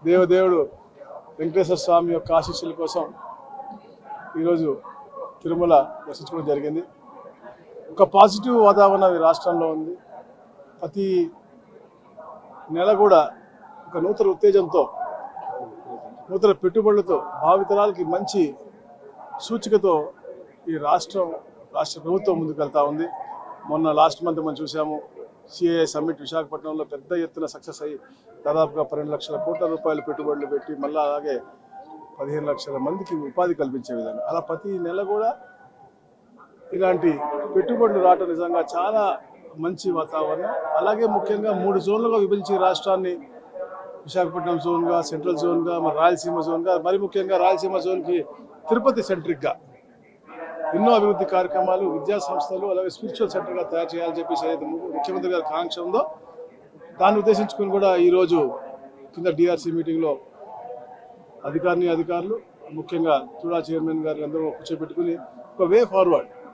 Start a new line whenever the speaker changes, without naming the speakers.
దేవదేవుడు వెంకటేశ్వర స్వామి యొక్క ఆశీస్సుల కోసం ఈరోజు తిరుమల దర్శించుకోవడం జరిగింది. ఒక పాజిటివ్ వాతావరణం ఈ రాష్ట్రంలో ఉంది. ప్రతి నెల కూడా ఒక నూతన ఉత్తేజంతో, నూతన పెట్టుబడులతో, భావితరాలకి మంచి సూచికతో ఈ రాష్ట్ర ప్రభుత్వం ముందుకెళ్తా ఉంది. మొన్న లాస్ట్ మంత్ మనం చూసాము, సిఐఐ సమ్మిట్ విశాఖపట్నంలో పెద్ద ఎత్తున సక్సెస్ అయ్యి దాదాపుగా 12 లక్షల కోట్ల రూపాయలు పెట్టుబడులు పెట్టి మళ్ళీ అలాగే 15 లక్షల మందికి ఉపాధి కల్పించే విధంగా అలా ప్రతి నెల కూడా ఇలాంటి పెట్టుబడులు రావడం నిజంగా చాలా మంచి వాతావరణం. అలాగే ముఖ్యంగా 3 జోన్లుగా విభజించి రాష్ట్రాన్ని విశాఖపట్నం జోన్గా, సెంట్రల్ జోన్గా, మరి రాయలసీమ జోన్గా, మరి ముఖ్యంగా రాయలసీమ జోన్కి తిరుపతి సెంట్రిక్గా ఎన్నో అభివృద్ధి కార్యక్రమాలు, విద్యా సంస్థలు, అలాగే స్పిరిచువల్ సెంటర్గా తయారు చేయాలని చెప్పేసి ఏదైతే ముఖ్యమంత్రి గారి కాంక్ష ఉందో దాన్ని ఉద్దేశించుకుని కూడా ఈరోజు కింద డిఆర్సీ మీటింగ్లో అధికారులు ముఖ్యంగా తుడా చైర్మన్ గారు అందరూ కూర్చోబెట్టుకుని ఒక వే ఫార్వర్డ్